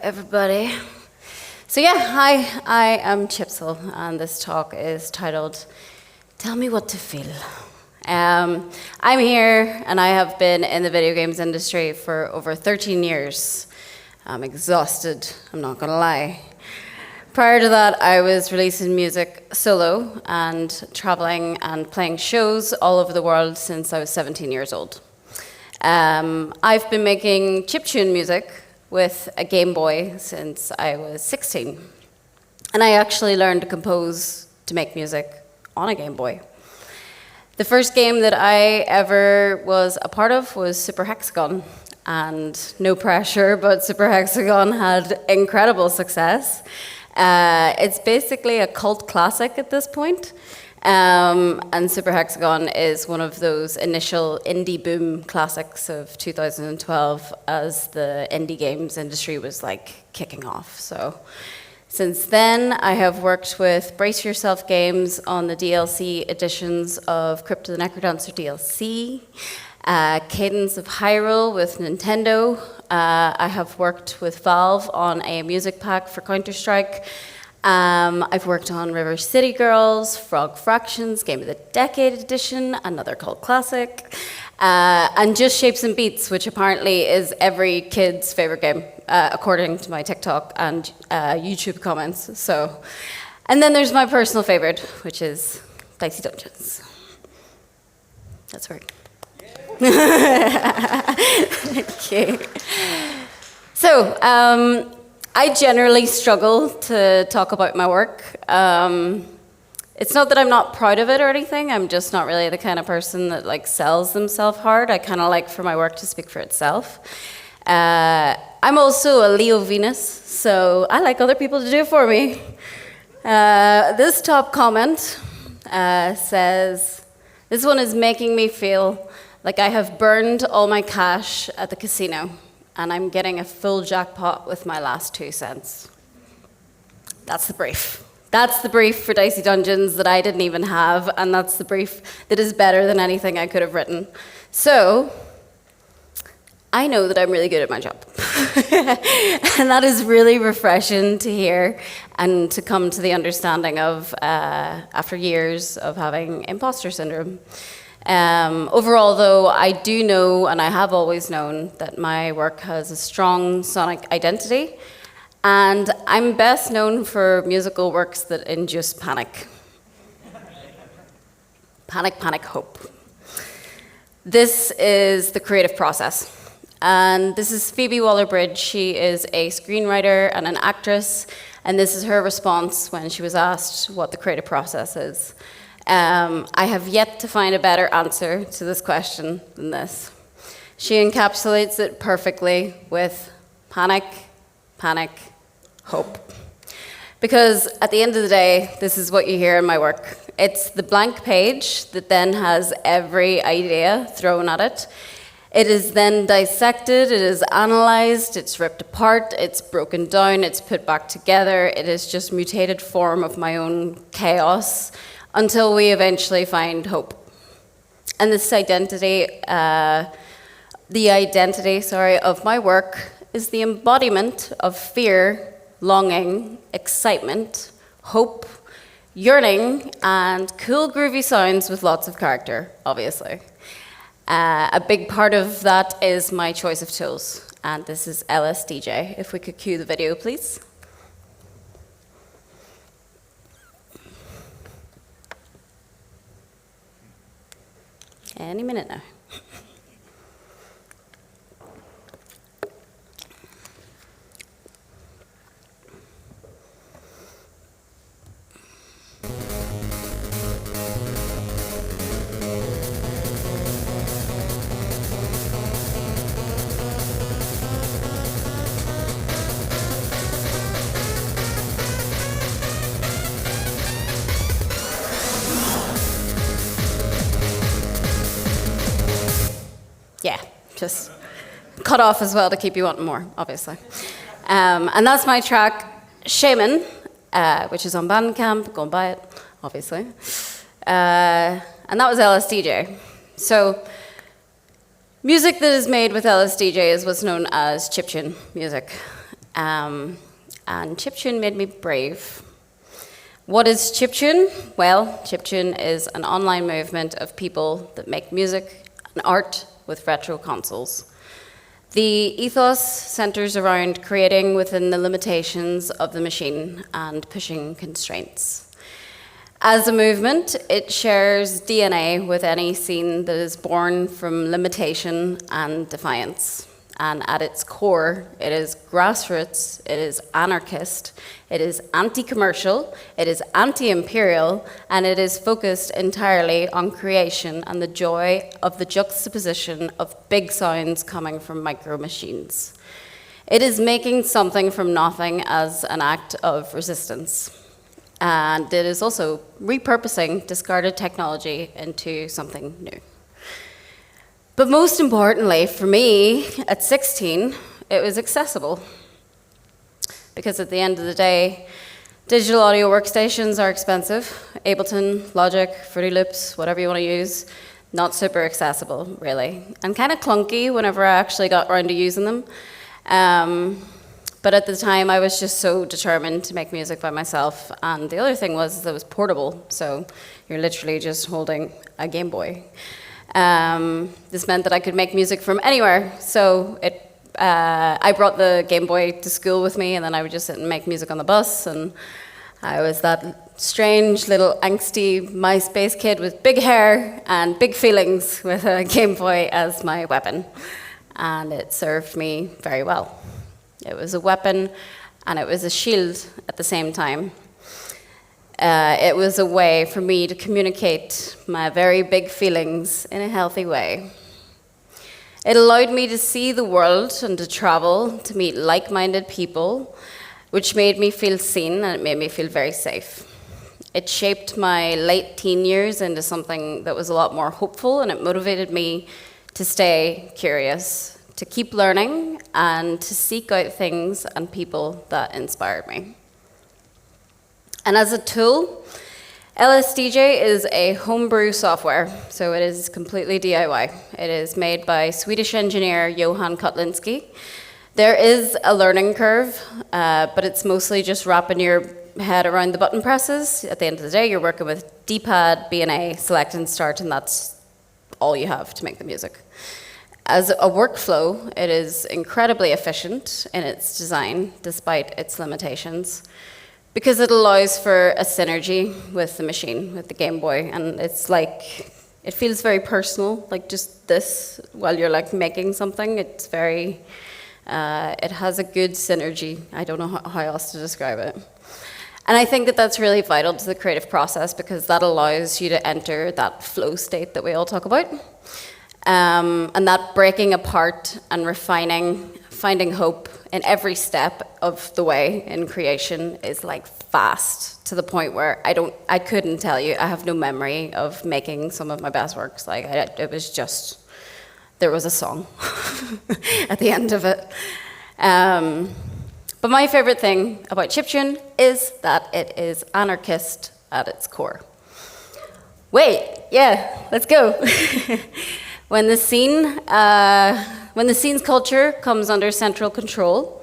everybody. So yeah, hi, I am Chipzel, and this talk is titled, Tell Me What to Feel. I'm here, and I have been in the video games industry for over 13 years. I'm exhausted, I'm not gonna lie. Prior to that, I was releasing music solo and traveling and playing shows all over the world since I was 17 years old. I've been making chiptune music with a Game Boy since I was 16. And I actually learned to compose, to make music on a Game Boy. The first game that I ever was a part of was Super Hexagon. And no pressure, but Super Hexagon had incredible success. It's basically a cult classic at this point. And Super Hexagon is one of those initial indie boom classics of 2012 as the indie games industry was like kicking off. So since then, I have worked with Brace Yourself Games on the DLC editions of Crypt of the Necrodancer DLC, Cadence of Hyrule with Nintendo. I have worked with Valve on a music pack for Counter-Strike. I've worked on River City Girls, Frog Fractions, Game of the Decade Edition, another cult classic, and Just Shapes and Beats, which apparently is every kid's favorite game, according to my TikTok and YouTube comments. So, and then there's my personal favorite, which is Dicey Dungeons. That's right. Thank you. So, I generally struggle to talk about my work. It's not that I'm not proud of it or anything, I'm just not really the kind of person that like sells themselves hard. I kind of like for my work to speak for itself. I'm also a Leo Venus, so I like other people to do it for me. This top comment says, this one is making me feel like I have burned all my cash at the casino, and I'm getting a full jackpot with my last 2 cents. That's the brief. That's the brief for Dicey Dungeons that I didn't even have, and that's the brief that is better than anything I could have written. So, I know that I'm really good at my job. And that is really refreshing to hear and to come to the understanding of after years of having imposter syndrome. Overall, though, I do know, and I have always known, that my work has a strong sonic identity, and I'm best known for musical works that induce panic. Panic, panic, hope. This is the creative process, and this is Phoebe Waller-Bridge. She is a screenwriter and an actress, and this is her response when she was asked what the creative process is. I have yet to find a better answer to this question than this. She encapsulates it perfectly with panic, panic, hope. Because at the end of the day, this is what you hear in my work. It's the blank page that then has every idea thrown at it. It is then dissected, it is analyzed, it's ripped apart, it's broken down, it's put back together. It is just mutated form of my own chaos, until we eventually find hope. And this identity, the identity of my work is the embodiment of fear, longing, excitement, hope, yearning, and cool groovy sounds with lots of character, obviously. A big part of that is my choice of tools, and this is LSDJ. If we could cue the video, please. Any minute now. Yeah, just cut off as well to keep you wanting more, obviously. And that's my track, Shaman, which is on Bandcamp. Go and buy it, obviously. And that was LSDJ. So music that is made with LSDJ is what's known as chiptune music. And chiptune made me brave. What is chiptune? Well, chiptune is an online movement of people that make music and art with retro consoles. The ethos centers around creating within the limitations of the machine and pushing constraints. As a movement, it shares DNA with any scene that is born from limitation and defiance. And at its core, it is grassroots, it is anarchist, it is anti-commercial, it is anti-imperial, and it is focused entirely on creation and the joy of the juxtaposition of big sounds coming from micro machines. It is making something from nothing as an act of resistance. And it is also repurposing discarded technology into something new. But most importantly, for me, at 16, it was accessible. Because at the end of the day, digital audio workstations are expensive. Ableton, Logic, Fruity Loops, whatever you want to use, not super accessible, really. And kind of clunky whenever I actually got around to using them. But at the time, I was just so determined to make music by myself. And the other thing was that it was portable, so you're literally just holding a Game Boy. This meant that I could make music from anywhere. So I brought the Game Boy to school with me, and then I would just sit and make music on the bus. And I was that strange little angsty MySpace kid with big hair and big feelings with a Game Boy as my weapon. And it served me very well. It was a weapon, and it was a shield at the same time. It was a way for me to communicate my very big feelings in a healthy way. It allowed me to see the world and to travel, to meet like-minded people, which made me feel seen, and it made me feel very safe. It shaped my late teen years into something that was a lot more hopeful, and it motivated me to stay curious, to keep learning, and to seek out things and people that inspired me. And as a tool, LSDJ is a homebrew software, so it is completely DIY. It is made by Swedish engineer Johan Kotlinski. There is a learning curve, but it's mostly just wrapping your head around the button presses. At the end of the day, you're working with D-pad, B&A, select and start, and that's all you have to make the music. As a workflow, it is incredibly efficient in its design, despite its limitations, because it allows for a synergy with the machine, with the Game Boy, and it's like, it feels very personal, like just this, while you're like making something, it's very, it has a good synergy. I don't know how else to describe it. And I think that that's really vital to the creative process, because that allows you to enter that flow state that we all talk about. And that breaking apart and refining, finding hope in every step of the way in creation is like fast, to the point where I couldn't tell you, I have no memory of making some of my best works. Like it was just, there was a song at the end of it. But my favorite thing about chiptune is that it is anarchist at its core. Wait, yeah, let's go. When the scene's culture comes under central control,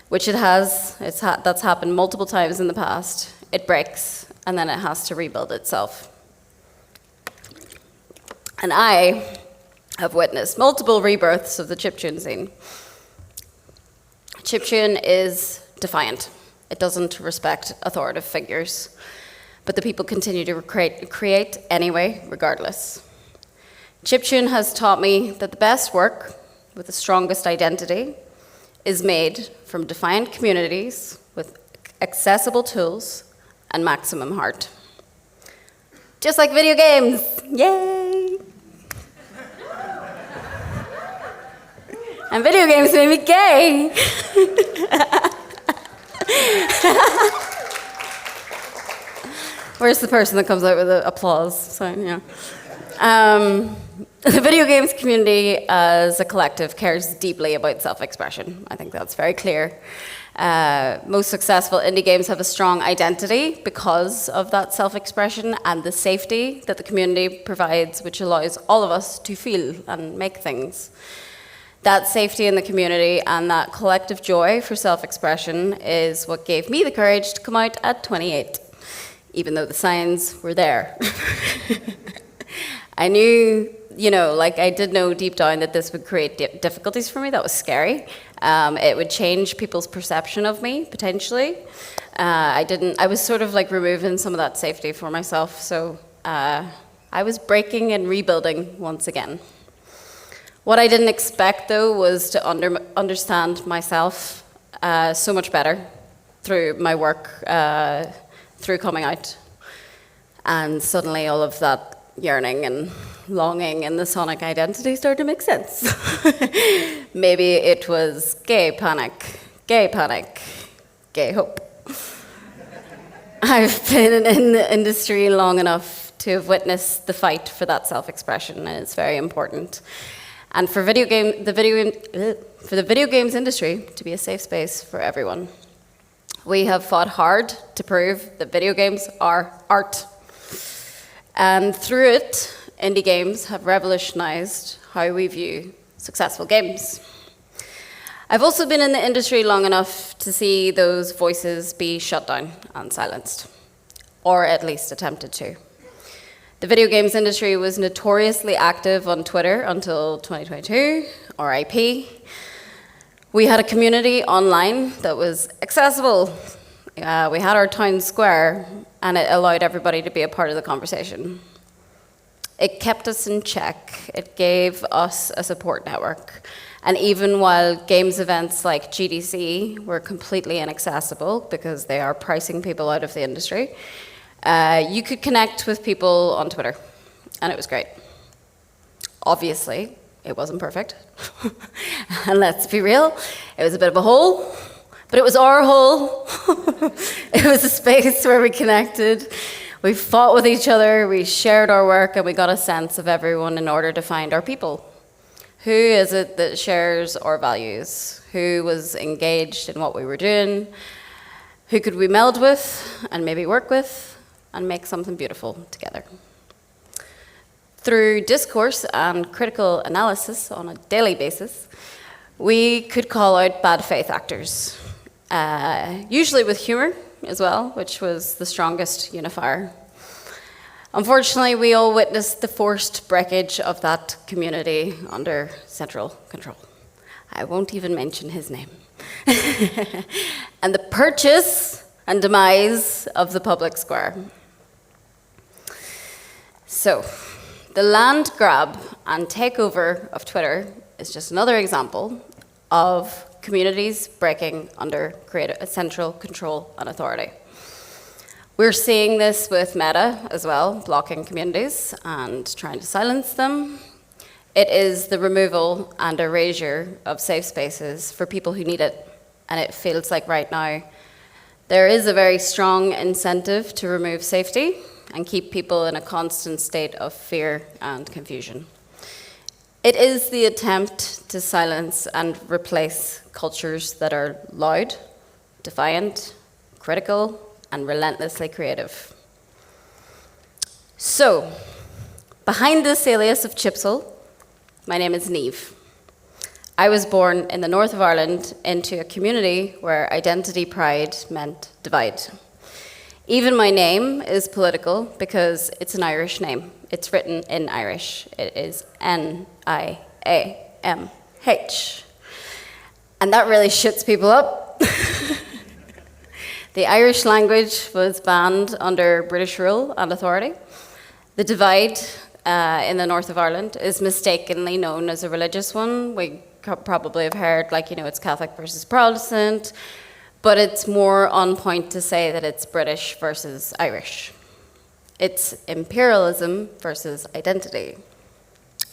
which it has, that's happened multiple times in the past, it breaks, and then it has to rebuild itself. And I have witnessed multiple rebirths of the chiptune scene. Chiptune is defiant. It doesn't respect authoritative figures, but the people continue to create anyway, regardless. Chiptune has taught me that the best work, with the strongest identity, is made from defiant communities with accessible tools and maximum heart. Just like video games, yay! And video games made me gay! Where's the person that comes out with the applause sign? Yeah. The video games community as a collective cares deeply about self-expression. I think that's very clear. Most successful indie games have a strong identity because of that self-expression and the safety that the community provides, which allows all of us to feel and make things. That safety in the community and that collective joy for self-expression is what gave me the courage to come out at 28, even though the signs were there. I knew, I did know deep down that this would create difficulties for me. That was scary. It would change people's perception of me, potentially. I was sort of like removing some of that safety for myself, so I was breaking and rebuilding once again. What I didn't expect, though, was to understand myself so much better through my work, through coming out. And suddenly all of that yearning and longing and the sonic identity started to make sense. Maybe it was gay panic, gay hope. I've been in the industry long enough to have witnessed the fight for that self-expression, and it's very important. And for the video games industry to be a safe space for everyone. We have fought hard to prove that video games are art. And through it, indie games have revolutionized how we view successful games. I've also been in the industry long enough to see those voices be shut down and silenced, or at least attempted to. The video games industry was notoriously active on Twitter until 2022, RIP. We had a community online that was accessible. We had our town square, and it allowed everybody to be a part of the conversation. It kept us in check. It gave us a support network. And even while games events like GDC were completely inaccessible because they are pricing people out of the industry, you could connect with people on Twitter, and it was great. Obviously, it wasn't perfect. And let's be real, it was a bit of a hole, but it was our hole. It was a space where we connected, we fought with each other, we shared our work, and we got a sense of everyone in order to find our people. Who is it that shares our values? Who was engaged in what we were doing? Who could we meld with and maybe work with and make something beautiful together? Through discourse and critical analysis on a daily basis, we could call out bad faith actors, usually with humor as well, which was the strongest unifier. Unfortunately, we all witnessed the forced breakage of that community under central control. I won't even mention his name. And the purchase and demise of the public square. So, the land grab and takeover of Twitter is just another example of communities breaking under central control and authority. We're seeing this with Meta as well, blocking communities and trying to silence them. It is the removal and erasure of safe spaces for people who need it. And it feels like right now there is a very strong incentive to remove safety and keep people in a constant state of fear and confusion. It is the attempt to silence and replace cultures that are loud, defiant, critical, and relentlessly creative. So, behind this alias of Chipzel, my name is Niamh. I was born in the north of Ireland into a community where identity pride meant divide. Even my name is political because it's an Irish name. It's written in Irish. It is Niamh. And that really shuts people up. The Irish language was banned under British rule and authority. The divide in the north of Ireland is mistakenly known as a religious one. We probably have heard, it's Catholic versus Protestant, but it's more on point to say that it's British versus Irish. It's imperialism versus identity.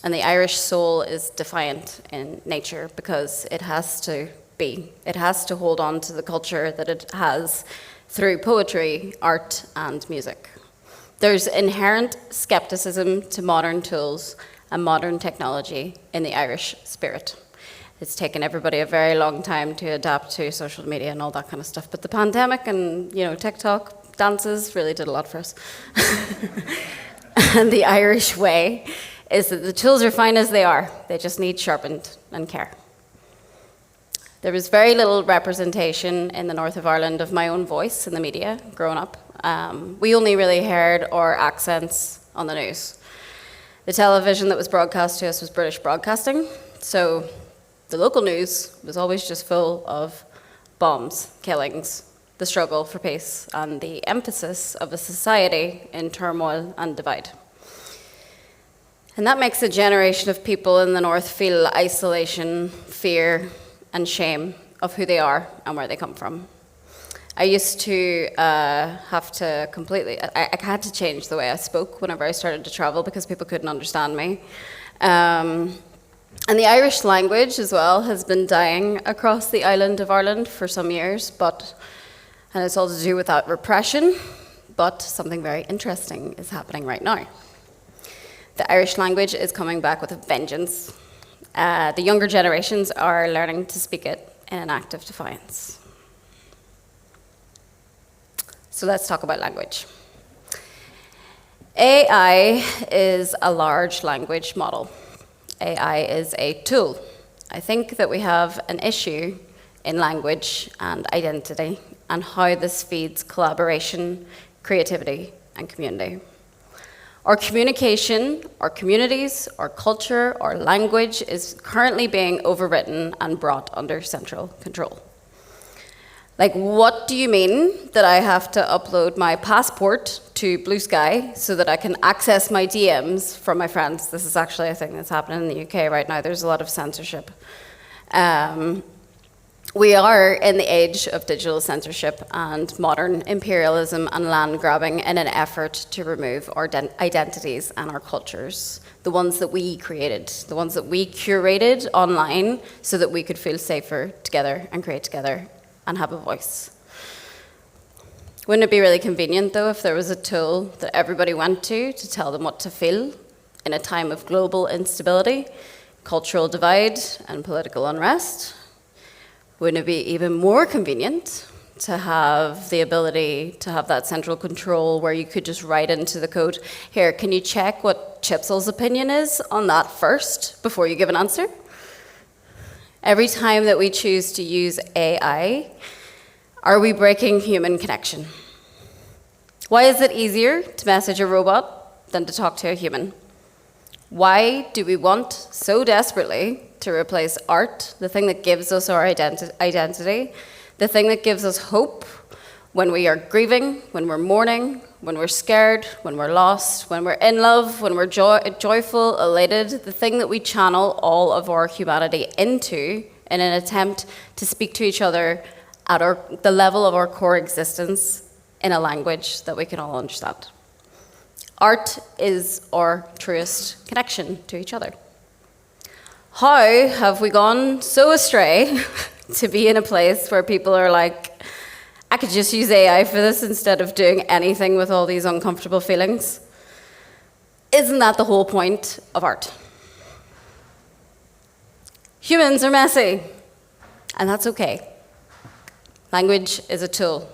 And the Irish soul is defiant in nature because it has to be. It has to hold on to the culture that it has through poetry, art, and music. There's inherent skepticism to modern tools and modern technology in the Irish spirit. It's taken everybody a very long time to adapt to social media and all that kind of stuff, but the pandemic and TikTok dances really did a lot for us. And the Irish way is that the tools are fine as they are. They just need sharpened and care. There was very little representation in the north of Ireland of my own voice in the media growing up. We only really heard our accents on the news. The television that was broadcast to us was British broadcasting, so the local news was always just full of bombs, killings, the struggle for peace, and the emphasis of a society in turmoil and divide. And that makes a generation of people in the north feel isolation, fear, and shame of who they are and where they come from. I used to have to completely, I had to change the way I spoke whenever I started to travel because people couldn't understand me. And the Irish language as well has been dying across the island of Ireland for some years, and it's all to do with that repression, but something very interesting is happening right now. The Irish language is coming back with a vengeance. The younger generations are learning to speak it in an act of defiance. So let's talk about language. AI is a large language model. AI is a tool. I think that we have an issue in language and identity and how this feeds collaboration, creativity, and community. Our communication, our communities, our culture, our language is currently being overwritten and brought under central control. Like, what do you mean that I have to upload my passport to Blue Sky so that I can access my DMs from my friends? This is actually a thing that's happening in the UK right now. There's a lot of censorship. We are in the age of digital censorship and modern imperialism and land grabbing in an effort to remove our identities and our cultures, the ones that we created, the ones that we curated online so that we could feel safer together and create together and have a voice. Wouldn't it be really convenient, though, if there was a tool that everybody went to tell them what to feel in a time of global instability, cultural divide, and political unrest? Wouldn't it be even more convenient to have the ability to have that central control where you could just write into the code, here, can you check what Chipzel's opinion is on that first before you give an answer? Every time that we choose to use AI, are we breaking human connection? Why is it easier to message a robot than to talk to a human? Why do we want so desperately to replace art, the thing that gives us our identity, the thing that gives us hope when we are grieving, when we're mourning, when we're scared, when we're lost, when we're in love, when we're joyful, elated, the thing that we channel all of our humanity into in an attempt to speak to each other at the level of our core existence in a language that we can all understand. Art is our truest connection to each other. How have we gone so astray to be in a place where people are like, I could just use AI for this instead of doing anything with all these uncomfortable feelings? Isn't that the whole point of art? Humans are messy, and that's okay. Language is a tool.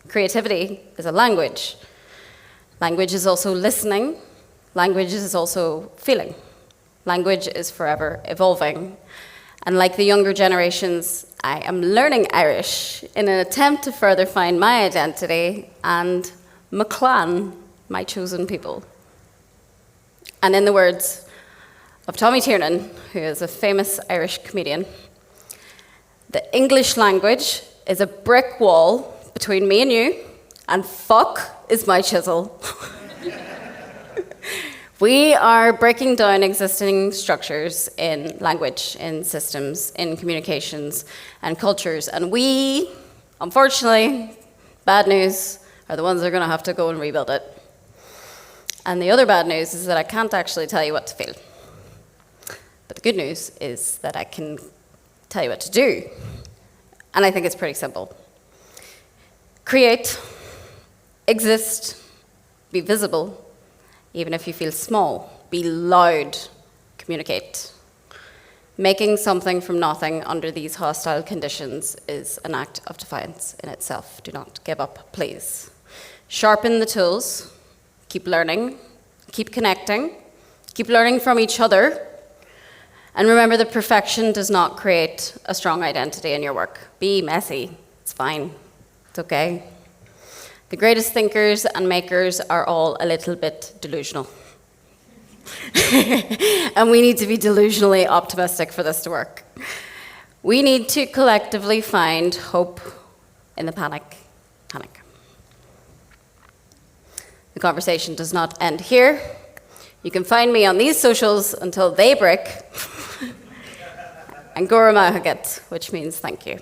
Creativity is a language. Language is also listening. Language is also feeling. Language is forever evolving. And like the younger generations, I am learning Irish in an attempt to further find my identity and McClan, my chosen people. And in the words of Tommy Tiernan, who is a famous Irish comedian, the English language is a brick wall between me and you, and fuck is my chisel. We are breaking down existing structures in language, in systems, in communications, and cultures. And we, unfortunately, bad news, are the ones that are going to have to go and rebuild it. And the other bad news is that I can't actually tell you what to feel. But the good news is that I can tell you what to do. And I think it's pretty simple. Create, exist, be visible, even if you feel small. Be loud, communicate. Making something from nothing under these hostile conditions is an act of defiance in itself. Do not give up, please. Sharpen the tools, keep learning, keep connecting, keep learning from each other, And remember that perfection does not create a strong identity in your work. Be messy. It's fine. It's okay. The greatest thinkers and makers are all a little bit delusional. And we need to be delusionally optimistic for this to work. We need to collectively find hope in the panic. The conversation does not end here. You can find me on these socials until they break. And Gora Mahagat, which means thank you.